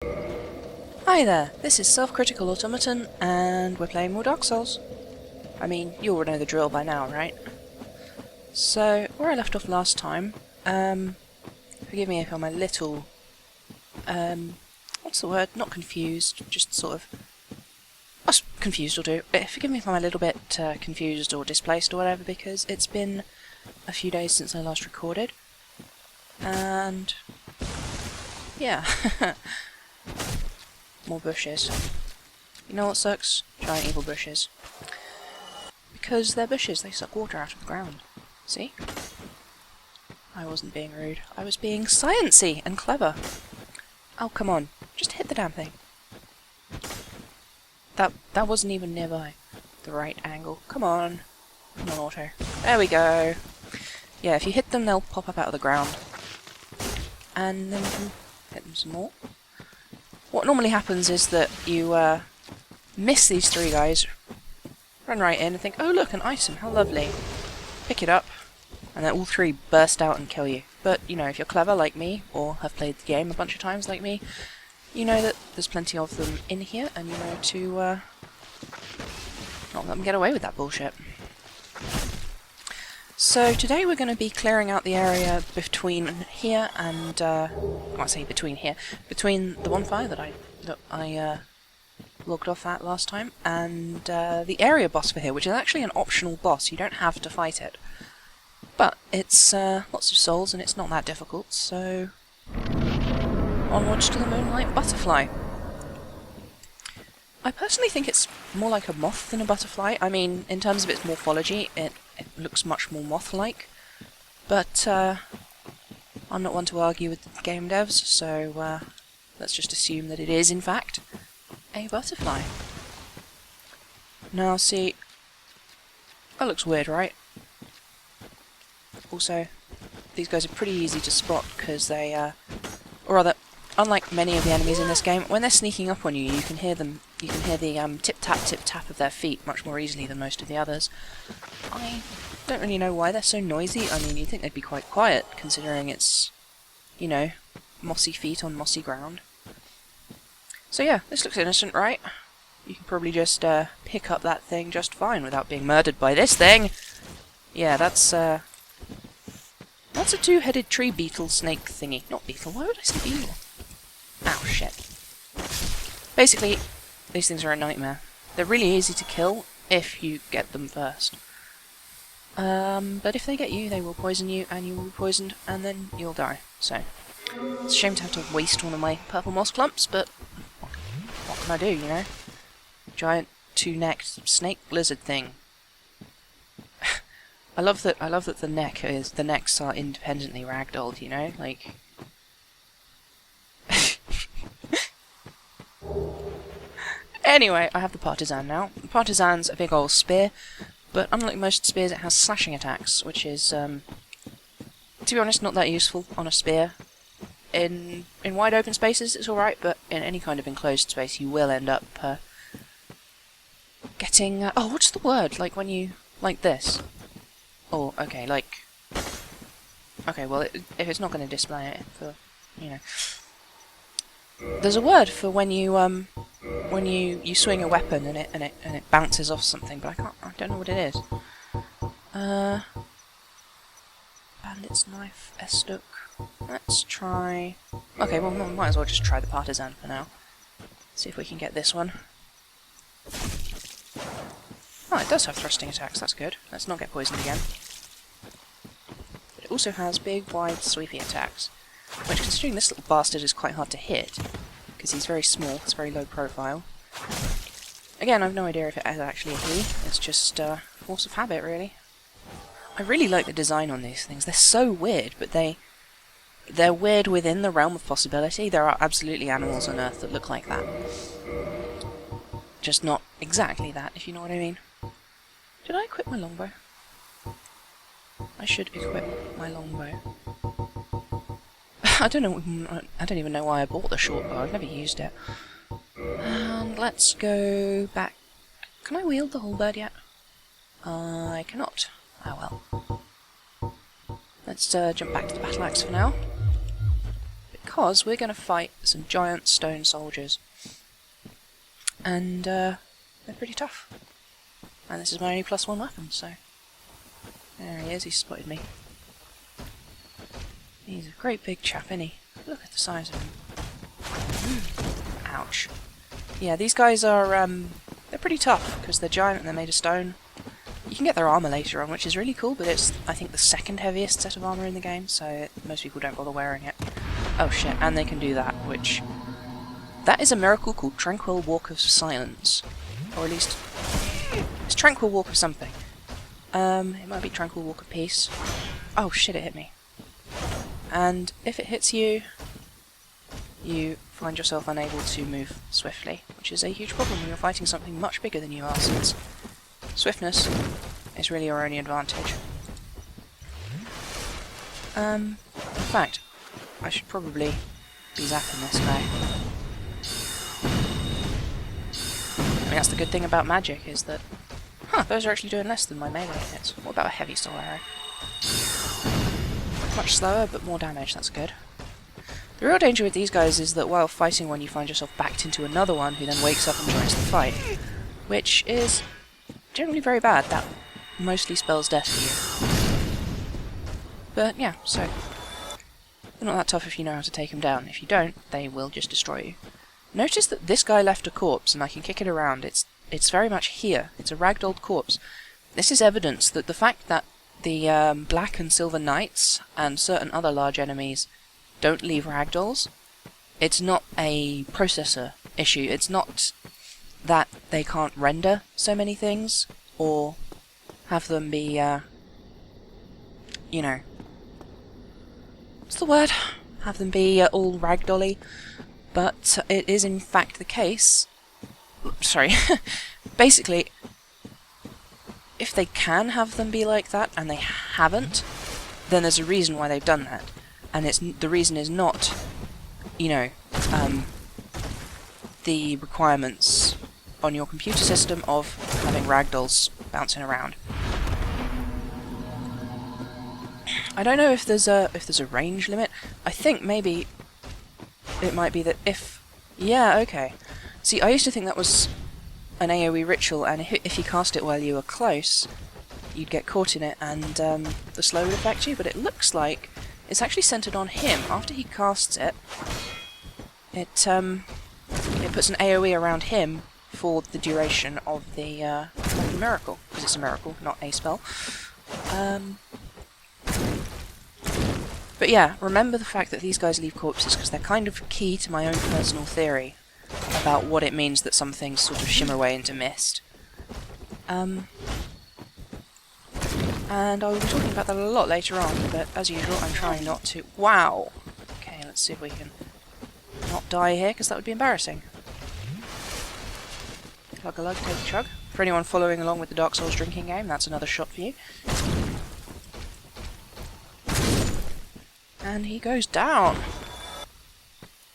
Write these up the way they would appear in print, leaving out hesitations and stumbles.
Hi there, this is Self-Critical Automaton, and we're playing more Dark Souls. I mean, you all know the drill by now, right? So, where I left off last time, forgive me if I'm a little, what's the word? Not confused, just sort of, confused will do. Forgive me if I'm a little bit confused or displaced or whatever, because it's been a few days since I last recorded, and yeah. More bushes. You know what sucks? Giant evil bushes. Because they're bushes, they suck water out of the ground. See? I wasn't being rude. I was being sciencey and clever. Oh, come on. Just hit the damn thing. That wasn't even nearby the right angle. Come on. Come on, auto. There we go. Yeah, if you hit them, they'll pop up out of the ground. And then you can hit them some more. What normally happens is that you miss these three guys, run right in and think, oh look, an item, how lovely. Pick it up, and then all three burst out and kill you. But, you know, if you're clever like me, or have played the game a bunch of times like me, you know that there's plenty of them in here, and you know to not let them get away with that bullshit. So today we're going to be clearing out the area between here and, I say between here, between the bonfire that I logged off at last time, and the area boss for here, which is actually an optional boss. You don't have to fight it. But it's lots of souls and it's not that difficult, so onwards to the Moonlight Butterfly. I personally think it's more like a moth than a butterfly. I mean, in terms of its morphology, it looks much more moth-like, but I'm not one to argue with the game devs, so let's just assume that it is, in fact, a butterfly. Now, see, that looks weird, right? Also, these guys are pretty easy to spot because they, or rather, unlike many of the enemies in this game, when they're sneaking up on you, you can hear them. You can hear the tip-tap of their feet much more easily than most of the others. I don't really know why they're so noisy. I mean, you'd think they'd be quite quiet, considering it's, you know, mossy feet on mossy ground. So yeah, this looks innocent, right? You can probably just pick up that thing just fine without being murdered by this thing. Yeah, that's a two-headed tree beetle snake thingy. Not beetle. Why would I say beetle? Ow, shit. Basically, these things are a nightmare. They're really easy to kill if you get them first. But if they get you, they will poison you, and you will be poisoned, and then you'll die. So, it's a shame to have to waste one of my purple moss clumps, but what can I do, you know? Giant two-necked snake lizard thing. I love that the necks are independently ragdolled, you know? Like, anyway, I have the partisan now. The partisan's a big old spear, but unlike most spears, it has slashing attacks, which is, to be honest, not that useful on a spear. In wide open spaces, it's alright, but in any kind of enclosed space, you will end up getting. Oh, what's the word? Like when you like this. Oh, okay, like. Okay, well, if it's not going to display it for, you know. There's a word for when you swing a weapon and it bounces off something, but I don't know what it is. Bandit's knife, Estuk. Let's try. Okay, well, might as well just try the partisan for now. See if we can get this one. Oh, it does have thrusting attacks. That's good. Let's not get poisoned again. But it also has big, wide, sweepy attacks. Which, considering this little bastard is quite hard to hit, because he's very small, it's very low profile. Again, I've no idea if it is actually a he, it's just force of habit, really. I really like the design on these things. They're so weird, but they're weird within the realm of possibility. There are absolutely animals on Earth that look like that. Just not exactly that, if you know what I mean. Did I equip my longbow? I should equip my longbow. I don't even know why I bought the short bow. I've never used it. And let's go back. Can I wield the halberd yet? I cannot. Oh well. Let's jump back to the battle axe for now. because we're going to fight some giant stone soldiers. And they're pretty tough. And this is my only +1 weapon, so... There he is, he's spotted me. He's a great big chap, isn't he? Look at the size of him. Ouch. Yeah, these guys are, they're pretty tough, because they're giant and they're made of stone. You can get their armour later on, which is really cool, but it's, I think, the second heaviest set of armour in the game, so most people don't bother wearing it. Oh shit, and they can do that, which... That is a miracle called Tranquil Walk of Silence. Or at least... It's Tranquil Walk of something. It might be Tranquil Walk of Peace. Oh shit, it hit me. And if it hits you, you find yourself unable to move swiftly, which is a huge problem when you're fighting something much bigger than you are, since swiftness is really your only advantage. In fact, I should probably be zapping this guy. I mean, that's the good thing about magic, is that... Huh, those are actually doing less than my melee hits. What about a heavy soul arrow? Much slower, but more damage, that's good. The real danger with these guys is that while fighting one, you find yourself backed into another one who then wakes up and joins the fight. Which is generally very bad. That mostly spells death for you. But yeah, so... They're not that tough if you know how to take them down. If you don't, they will just destroy you. Notice that this guy left a corpse, and I can kick it around. It's very much here. It's a ragdolled corpse. This is evidence that the fact that the Black and Silver Knights and certain other large enemies don't leave ragdolls, it's not a processor issue. It's not that they can't render so many things, or have them be, you know... What's the word? Have them be all ragdolly. But it is in fact the case... Sorry. Basically, if they can have them be like that, and they haven't, then there's a reason why they've done that. And the reason is not, you know, the requirements on your computer system of having ragdolls bouncing around. I don't know if there's a range limit. I think maybe it might be that if... Yeah, okay. See, I used to think that was an AoE ritual, and if you cast it while you were close, you'd get caught in it, and the slow would affect you, but it looks like it's actually centered on him. After he casts it, it puts an AoE around him for the duration of the miracle, because it's a miracle, not a spell. But yeah, remember the fact that these guys leave corpses, because they're kind of key to my own personal theory about what it means that some things sort of shimmer away into mist. And I will be talking about that a lot later on, but as usual I'm trying not to... Wow! Okay, let's see if we can not die here, because that would be embarrassing. Chug a lug, take a chug. For anyone following along with the Dark Souls drinking game, that's another shot for you. And he goes down!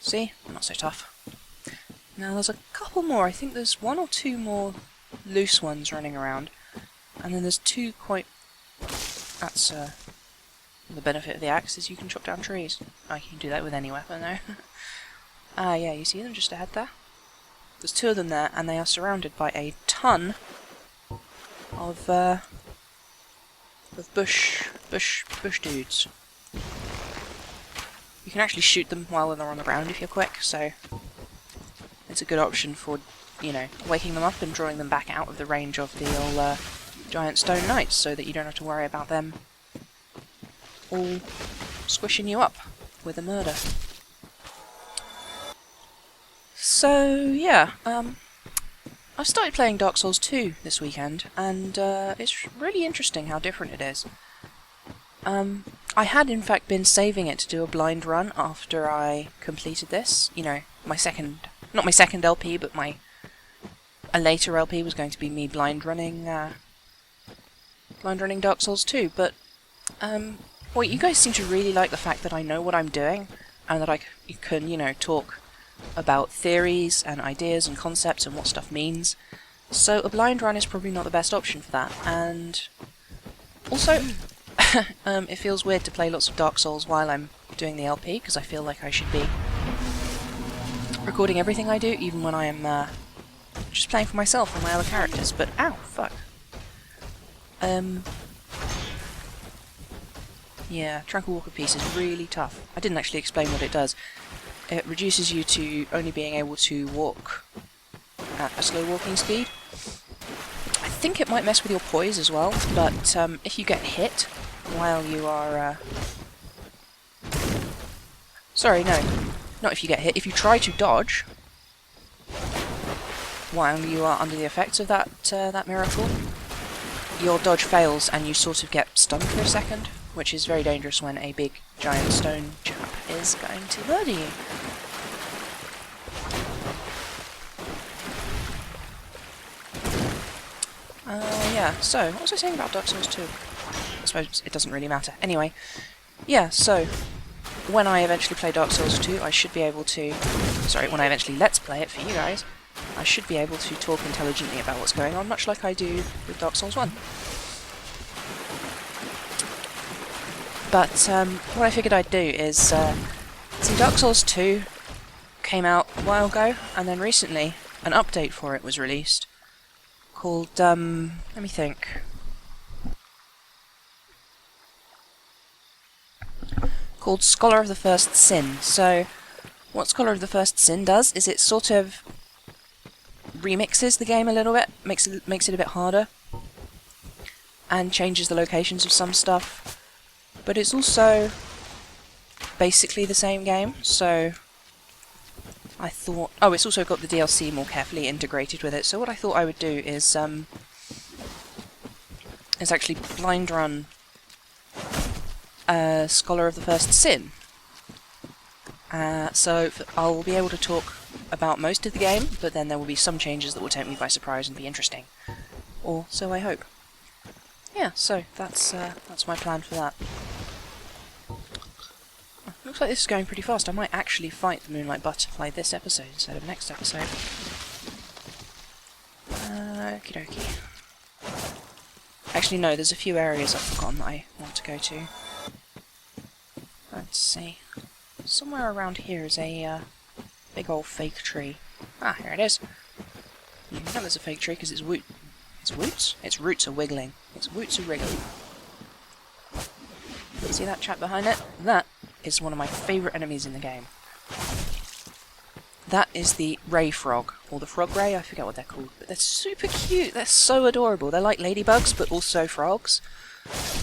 See? Not so tough. Now there's a couple more. I think there's one or two more loose ones running around. And then there's two quite... That's the benefit of the axe, is you can chop down trees. Oh, you can do that with any weapon though. Ah yeah, you see them just ahead there? There's two of them there, and they are surrounded by a ton of bush dudes. You can actually shoot them while they're on the ground if you're quick, so it's a good option for, you know, waking them up and drawing them back out of the range of the old giant stone knights, so that you don't have to worry about them all squishing you up with a murder. So yeah, I've started playing Dark Souls 2 this weekend, and it's really interesting how different it is. I had in fact been saving it to do a blind run after I completed this. You know, not my second LP, but a later LP was going to be me blind running Dark Souls 2. But well, you guys seem to really like the fact that I know what I'm doing, and that I can, you know, talk about theories and ideas and concepts and what stuff means. So a blind run is probably not the best option for that, and also it feels weird to play lots of Dark Souls while I'm doing the LP, because I feel like I should be recording everything I do, even when I am just playing for myself and my other characters. But ow, fuck. Yeah, Tranquil Walker piece is really tough. I didn't actually explain what it does. It reduces you to only being able to walk at a slow walking speed. I think it might mess with your poise as well, but if you get hit while you are... Sorry, no. Not if you get hit. If you try to dodge while you are under the effects of that miracle, your dodge fails and you sort of get stunned for a second, which is very dangerous when a big, giant stone chap is going to murder you. Yeah, so, what was I saying about Dark Souls 2? I suppose it doesn't really matter. Anyway, yeah, so, when I eventually play Dark Souls 2, I should be able to... Sorry, when I eventually let's play it for you guys, I should be able to talk intelligently about what's going on, much like I do with Dark Souls 1. But what I figured I'd do is, see, Dark Souls 2 came out a while ago, and then recently an update for it was released called, let me think, called Scholar of the First Sin. So, what Scholar of the First Sin does is it sort of remixes the game a little bit, makes it a bit harder, and changes the locations of some stuff. But it's also basically the same game, so I thought... Oh, it's also got the DLC more carefully integrated with it, so what I thought I would do is actually blind run Scholar of the First Sin. So I'll be able to talk about most of the game, but then there will be some changes that will take me by surprise and be interesting. Or so I hope. Yeah, so that's my plan for that. Looks like this is going pretty fast. I might actually fight the Moonlight Butterfly this episode instead of next episode. Okie dokie. Actually, no, there's a few areas I've forgotten that I want to go to. Let's see. Somewhere around here is a big old fake tree. Ah, here it is. You can tell it's a fake tree because its roots? Its roots are wiggling. Its roots are wriggling. See that chap behind it? That is one of my favourite enemies in the game. That is the ray frog, or the frog ray, I forget what they're called, but they're super cute, they're so adorable. They're like ladybugs, but also frogs,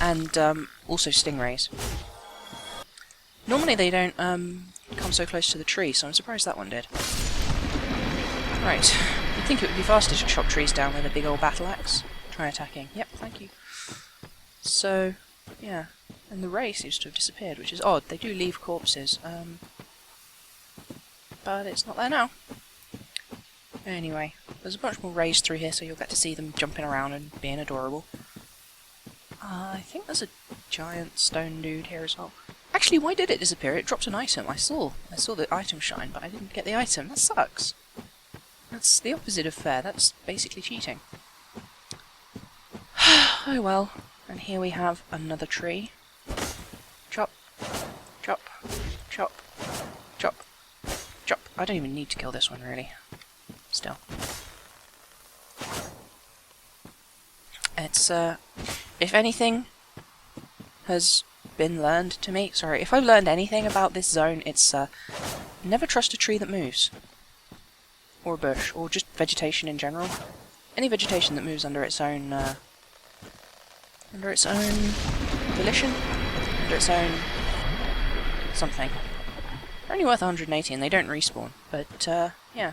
and also stingrays. Normally they don't come so close to the tree, so I'm surprised that one did. Right, you'd think it would be faster to chop trees down with a big old battle axe. Try attacking. Yep, thank you. So, yeah. And the ray seems to have disappeared, which is odd. They do leave corpses, but it's not there now. Anyway, there's a bunch more rays through here, so you'll get to see them jumping around and being adorable. I think there's a giant stone dude here as well. Actually, why did it disappear? It dropped an item. I saw the item shine, but I didn't get the item. That sucks. That's the opposite of fair. That's basically cheating. Oh well. And here we have another tree. Chop, chop, chop, chop, chop. I don't even need to kill this one, really. Still. It's, if anything has been learned to me... Sorry, if I've learned anything about this zone, it's, never trust a tree that moves. Or a bush, or just vegetation in general. Any vegetation that moves under its own volition? Under its own... something. They're only worth 180 and they don't respawn, but, yeah.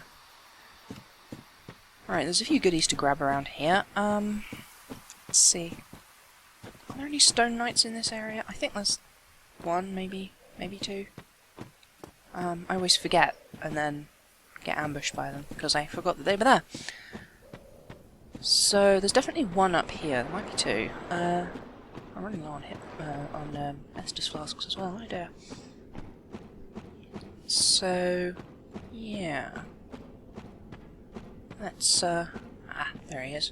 Alright, there's a few goodies to grab around here. Let's see. Are there any stone knights in this area? I think there's one, maybe two. I always forget, and then get ambushed by them, because I forgot that they were there. So, there's definitely one up here. There might be two. I'm running low on Estus flasks as well, oh dear. So, yeah. Let's, there he is.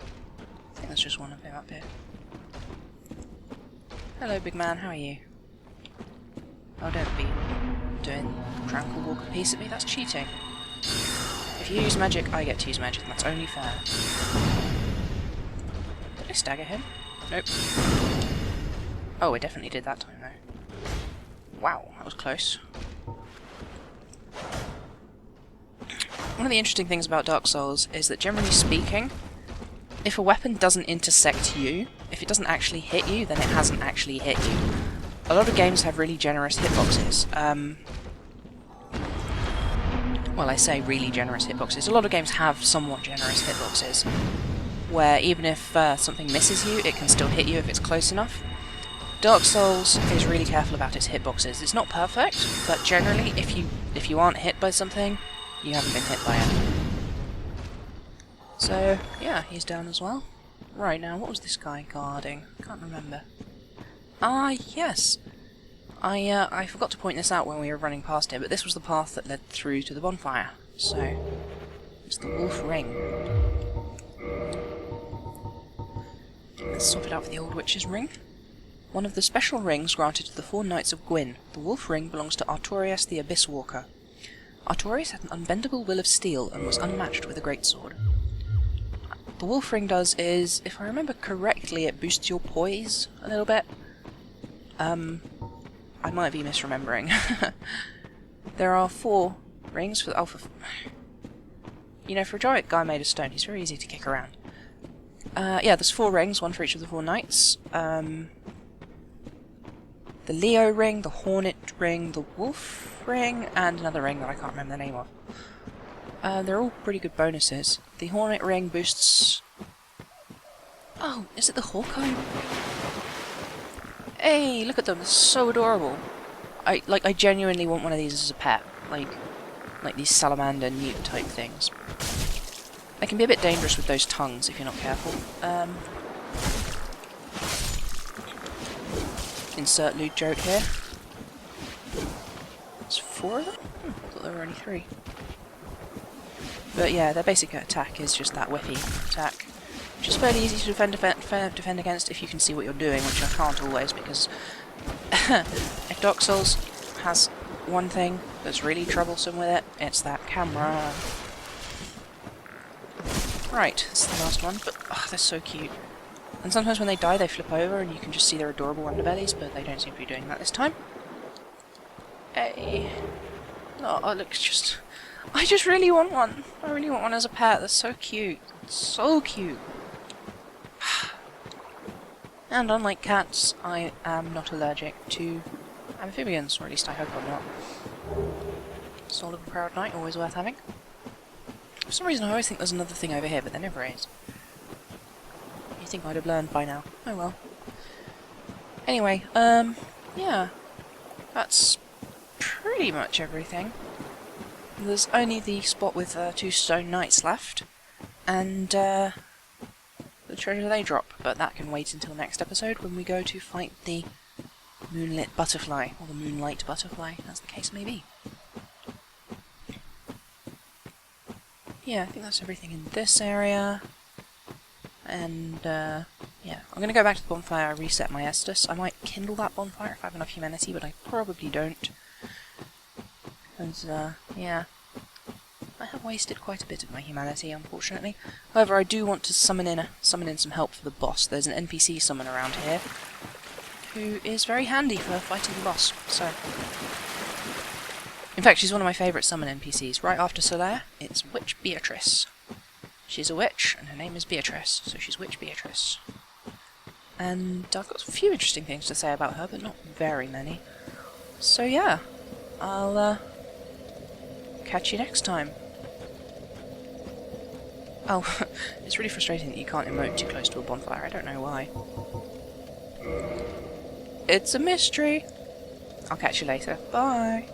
I think there's just one of him up here. Hello, big man, how are you? Oh, don't be doing Tranquil Walk of Peace at me, that's cheating. If you use magic, I get to use magic, and that's only fair. Did I stagger him? Nope. Oh, I definitely did that time, though. Wow, that was close. One of the interesting things about Dark Souls is that, generally speaking, if a weapon doesn't intersect you, if it doesn't actually hit you, then it hasn't actually hit you. A lot of games have really generous hitboxes. Well, I say really generous hitboxes. A lot of games have somewhat generous hitboxes, where even if something misses you, it can still hit you if it's close enough. Dark Souls is really careful about its hitboxes. It's not perfect, but generally, if you aren't hit by something, you haven't been hit by it. So, yeah, he's down as well. Right, now, what was this guy guarding? Can't remember. Ah, yes! I forgot to point this out when we were running past it, but this was the path that led through to the bonfire. So, it's the Wolf Ring. Let's swap it out for the Old Witch's Ring. One of the special rings granted to the 4 Knights of Gwyn. The Wolf Ring belongs to Artorias the Abyss Walker. Artorias had an unbendable will of steel and was unmatched with a greatsword. The Wolf Ring does is, if I remember correctly, it boosts your poise a little bit. I might be misremembering. There are 4 rings for the Alpha. You know, for a giant guy made of stone, he's very easy to kick around. Yeah, there's 4 rings, 1 for each of the 4 knights. The Leo ring, the Hornet ring, the Wolf ring, and another ring that I can't remember the name of. They're all pretty good bonuses. The Hornet ring boosts... Oh, is it the Hawkeye? Hey, look at them, they're so adorable. I genuinely want one of these as a pet. Like these salamander newt type things. They can be a bit dangerous with those tongues if you're not careful. Insert lewd joke here. There's 4 of them? I thought there were only 3. But yeah, their basic attack is just that whippy attack, which is fairly easy to defend against if you can see what you're doing, which I can't always, because if Dark Souls has one thing that's really troublesome with it, it's that camera. Right, this is the last one, but oh, they're so cute. And sometimes when they die they flip over and you can just see their adorable underbellies, but they don't seem to be doing that this time. Hey. Oh, it looks just... I just really want one. I really want one as a pet. They're so cute. So cute. And unlike cats, I am not allergic to amphibians, or at least I hope I'm not. Soul of a Proud Knight, always worth having. For some reason I always think there's another thing over here, but there never is. You think I'd have learned by now. Oh well. Anyway, yeah. That's pretty much everything. There's only the spot with 2 stone knights left, and the treasure they drop, but that can wait until next episode when we go to fight the moonlit butterfly, or the moonlight butterfly, as the case may be. Yeah, I think that's everything in this area, and yeah, I'm going to go back to the bonfire, reset my Estus. I might kindle that bonfire if I have enough humanity, but I probably don't. Because, yeah, I have wasted quite a bit of my humanity, unfortunately. However, I do want to summon in some help for the boss. There's an NPC summon around here who is very handy for fighting the boss, so... In fact, she's one of my favourite summon NPCs. Right after Solaire, it's Witch Beatrice. She's a witch, and her name is Beatrice, so she's Witch Beatrice. And I've got a few interesting things to say about her, but not very many. So yeah, I'll, catch you next time. Oh, it's really frustrating that you can't emote too close to a bonfire. I don't know why. It's a mystery. I'll catch you later. Bye.